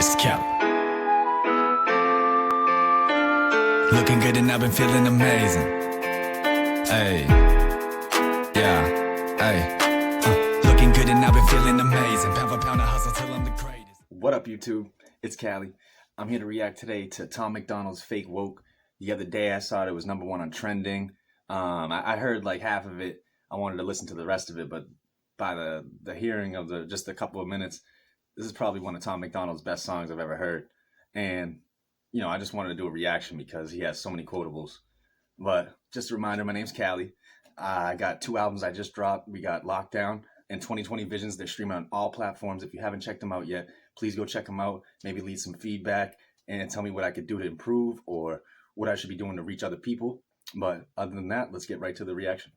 It's Calli. Looking good and I've been feeling amazing. Ayy, yeah, ayy. Looking good and I've been feeling amazing. Pound for pound, I hustle till I'm the greatest. What up, YouTube? It's Calli. I'm here to react today to Tom Macdonald's Fake Woke. The other day I saw it was #1 on trending. I heard like half of it. I wanted to listen to the rest of it, but by the hearing of just a couple of minutes, this is probably one of Tom Macdonald's best songs I've ever heard. And, you know, I just wanted to do a reaction because he has so many quotables. But just a reminder, my name's Calli. I got 2 albums I just dropped. We got Lockdown and 2020 Visions. They're streaming on all platforms. If you haven't checked them out yet, please go check them out. Maybe leave some feedback and tell me what I could do to improve or what I should be doing to reach other people. But other than that, let's get right to the reaction.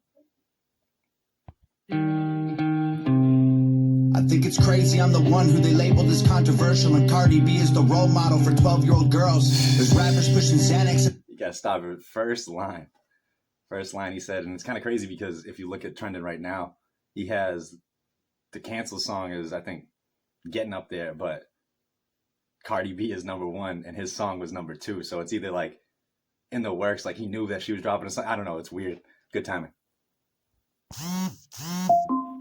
I think it's crazy I'm the one who they labeled as controversial, and Cardi B is the role model for 12-year-old girls. There's rappers pushing Xanax. You gotta stop it. First line he said, and it's kind of crazy because if you look at trending right now, he has the cancel song is, I think, getting up there, but Cardi B is #1 and his song was #2. So it's either like in the works, like he knew that she was dropping a song. I don't know. It's weird. Good timing.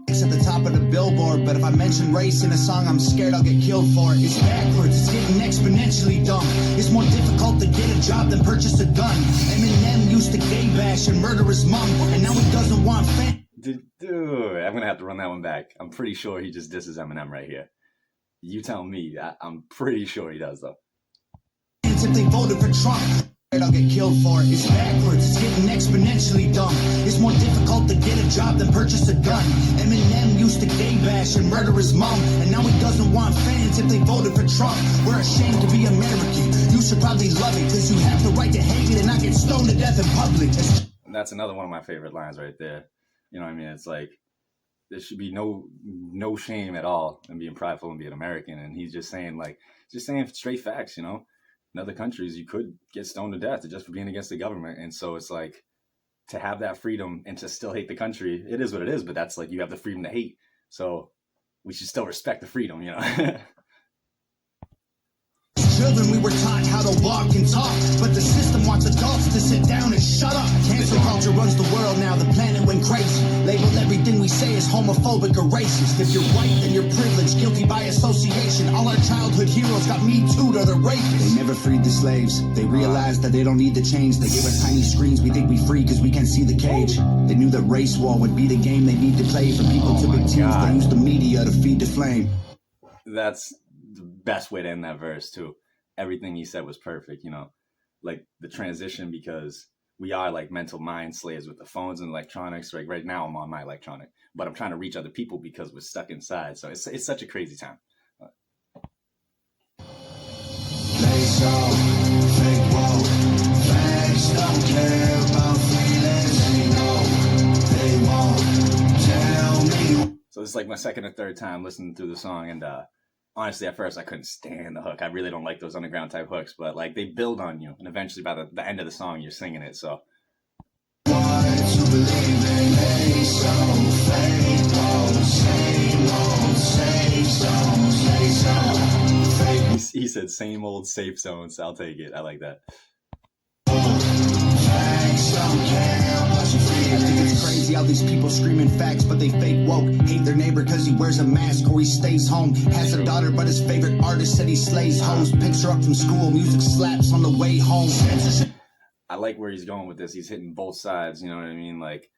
It's at the top of the billboard, but if I mention race in a song, I'm scared I'll get killed for it. It's backwards, it's getting exponentially dumb. It's more difficult to get a job than purchase a gun. Eminem used to gay bash and murder his mom, and now he doesn't want fans. Dude, I'm gonna have to run that one back. I'm pretty sure he just disses Eminem right here. You tell me. I'm pretty sure he does though. If they voted for Trump, I'll get killed for it. It's backwards, it's getting exponentially dumb. It's more difficult to get a job than purchase a gun. Eminem used to gay bash and murder his mom, and now he doesn't want fans if they voted for Trump. We're ashamed to be American. You should probably love it, because you have the right to hate it and not get stoned to death in public. And that's another one of my favorite lines right there. You know what I mean? It's like, there should be no shame at all in being prideful and being American. And he's just saying straight facts, you know? In other countries, you could get stoned to death just for being against the government. And so it's like, to have that freedom and to still hate the country, it is what it is, but that's like, you have the freedom to hate. So we should still respect the freedom, you know? Children, we were taught how to walk and talk, but the system wants adults to sit down and shut up. Cancel culture runs the world now, the planet went crazy. Label everything we say as homophobic or racist. If you're white, then you're privileged, guilty by association. All our childhood heroes got Me Too'd or they're rapists. They never freed the slaves. They realized that they don't need to change. They gave us tiny screens, we think we free because we can't see the cage. They knew that race war would be the game they need to play. For people to big teams, they use the media to feed the flame. That's the best way to end that verse too. Everything he said was perfect, you know, like the transition, because we are like mental mind slaves with the phones and electronics. Like right now I'm on my electronic, but I'm trying to reach other people because we're stuck inside. So it's such a crazy time. So this is like my second or third time listening through the song, and honestly, at first, I couldn't stand the hook. I really don't like those underground type hooks, but like they build on you, and eventually by the end of the song, you're singing it. So he said, "Same old safe zones." I'll take it. I like that. I think it's crazy how these people screaming facts, but they fake woke. Hate their neighbor because he wears a mask or he stays home. Has a daughter, but his favorite artist said he slays hoes. Picks her up from school, music slaps on the way home. I like where he's going with this. He's hitting both sides, you know what I mean? Like,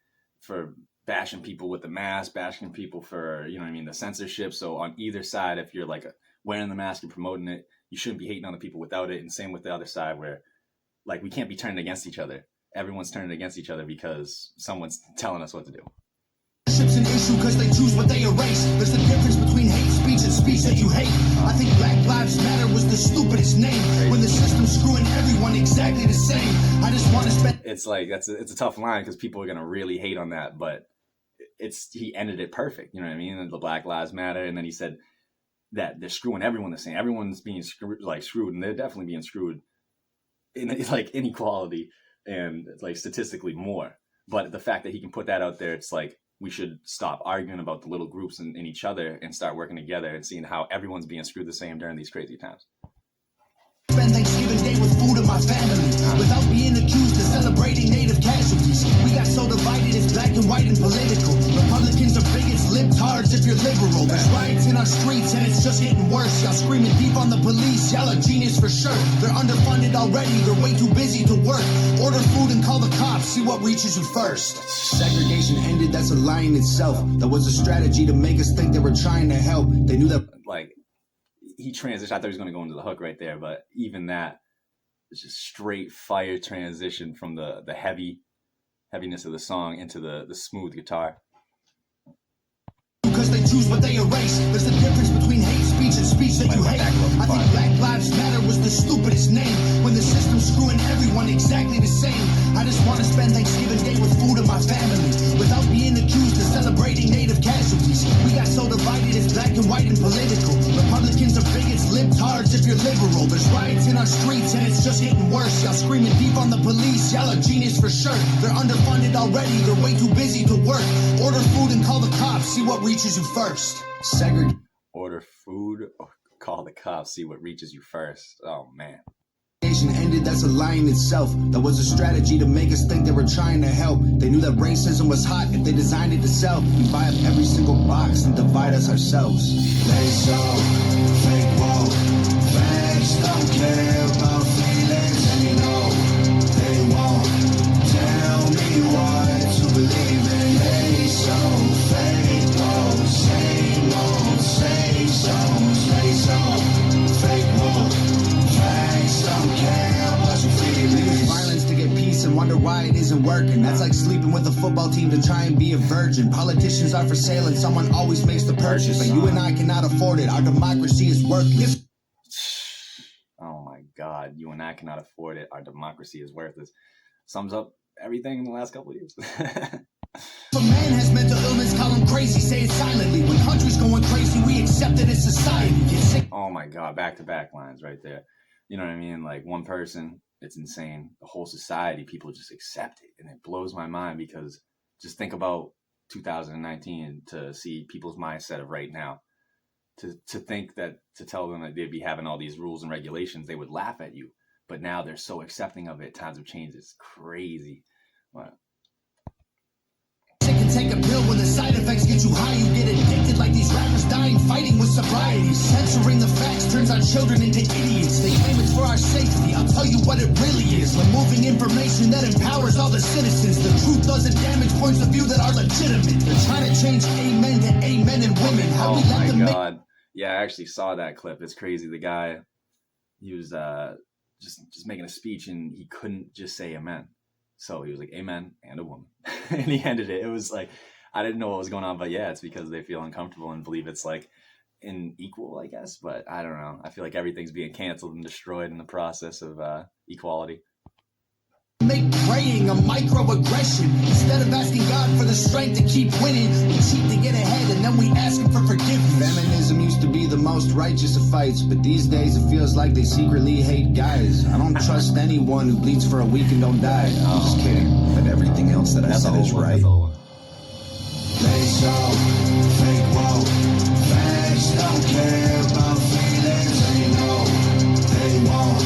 for bashing people with the mask, bashing people for, you know what I mean, the censorship. So on either side, if you're like wearing the mask and promoting it, you shouldn't be hating on the people without it. And same with the other side, where like we can't be turning against each other. Everyone's turning against each other because someone's telling us what to do. It's an issue because they choose what they erase. There's a difference between hate speech and speech that you hate. I think Black Lives Matter was the stupidest name when the system's screwing everyone exactly the same. I just want to spend. It's like it's a tough line because people are gonna really hate on that, but he ended it perfect. You know what I mean? The Black Lives Matter, and then he said that they're screwing everyone the same. Everyone's being screwed, and they're definitely being screwed in like inequality and like statistically more. But the fact that he can put that out there, it's like we should stop arguing about the little groups and each other and start working together and seeing how everyone's being screwed the same during these crazy times. spend Thanksgiving Day with food in my family without being accused of celebrating native casualties. We got so divided, it's black and white and political. Republicans are bigots, libtards if you're liberal. There's riots in our streets and it's just getting worse. Y'all screaming deep on the police, y'all are genius for sure. They're underfunded already, they're way too busy to work. Order food and call the cops, see what reaches you first. Segregation ended, that's a lie in itself. That was a strategy to make us think they were trying to help. They knew that. Like, he transitioned. I thought he was going to go into the hook right there, but even that is just straight fire transition from the heaviness of the song into the smooth guitar. Because they choose what they erase. There's a difference between hate speech and speech that you hate. I think Black Lives Matter was the stupidest name when the system's screwing everyone exactly the same. I just want to spend Thanksgiving Day with food in my family without being accused of celebrating native casualties. We got so divided, it's black and white and political. Republicans are bigots, libtards if you're liberal. There's riots in our streets and it's just getting worse. Y'all screaming deep on the police, y'all are genius for sure. They're underfunded already, they're way too busy to work. Order food and call the cops, see what reaches you first. Order food or call the cops, see what reaches you first. Oh man. Ended, that's a lie in itself. That was a strategy to make us think they were trying to help. They knew that racism was hot if they designed it to sell. We buy up every single box and divide us ourselves. They so fake woke. Facts don't care about feelings, and you know they won't tell me what to believe in. They so fake woke. Same old, same songs. They so fake woke. Don't care about your feelings. Violence to get peace and wonder why it isn't working. That's like sleeping with a football team to try and be a virgin. Politicians are for sale and someone always makes the purchase. But you and I cannot afford it. Our democracy is worthless. Oh my God, you and I cannot afford it. Our democracy is worthless. Sums up everything in the last couple of years. If a man has mental illness, call him crazy, say it silently. When country's going crazy, we accept it as society. Oh my God, back-to-back lines right there. You know what I mean? Like, one person, it's insane. The whole society, people just accept it. And it blows my mind because just think about 2019 to see people's mindset of right now. To think that, to tell them that they'd be having all these rules and regulations, they would laugh at you. But now they're so accepting of it. Times have changed. It's crazy. But take a pill when the side effects get you high. You get addicted like these rappers dying fighting with sobriety. Censoring the facts turns our children into idiots. They claim it's for our safety. I'll tell you what it really is. Removing information that empowers all the citizens. The truth doesn't damage points of view that are legitimate. They're trying to change amen to amen and women. How we let them God. Yeah, I actually saw that clip. It's crazy. The guy, he was just making a speech and he couldn't just say amen. So he was like, amen, and a woman. And he ended it. It was like, I didn't know what was going on, but yeah, it's because they feel uncomfortable and believe it's like equal, I guess. But I don't know. I feel like everything's being canceled and destroyed in the process of equality. Make praying a microaggression. Instead of asking God for the strength to keep winning, we cheat to get ahead and then we ask him for forgiveness. Feminism used to be the most righteous of fights, but these days it feels like they secretly hate guys. I don't trust anyone who bleeds for a week and don't die. I'm just kidding, but everything else that I said is right. They so fake woke. Facts don't care about feelings, and you know they won't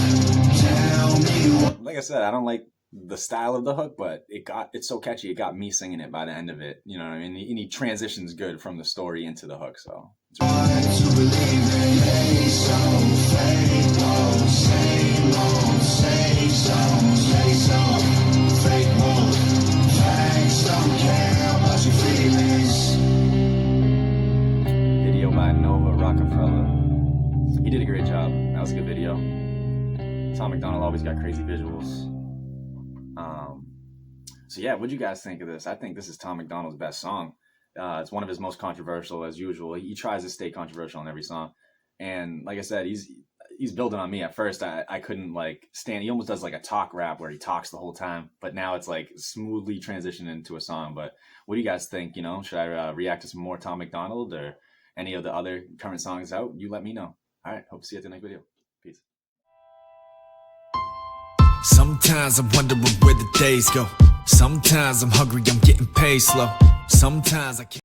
tell me what. Like I said, I don't like the style of the hook, but it's so catchy. It got me singing it by the end of it. You know what I mean? And he transitions good from the story into the hook. So it's video by Nova Rockefeller. He did a great job. That was a good video. Tom Macdonald always got crazy visuals. So yeah, what'd you guys think of this? I think this is Tom Macdonald's best song. It's one of his most controversial, as usual. He tries to stay controversial in every song. And like I said, he's building on me. At first, I couldn't like stand. He almost does like a talk rap where he talks the whole time. But now it's like smoothly transitioned into a song. But what do you guys think? You know, should I react to some more Tom Macdonald or any of the other current songs out? You let me know. All right, hope to see you at the next video. Peace. Sometimes I'm wondering where the days go. Sometimes I'm hungry, I'm getting paid slow. Sometimes I can't.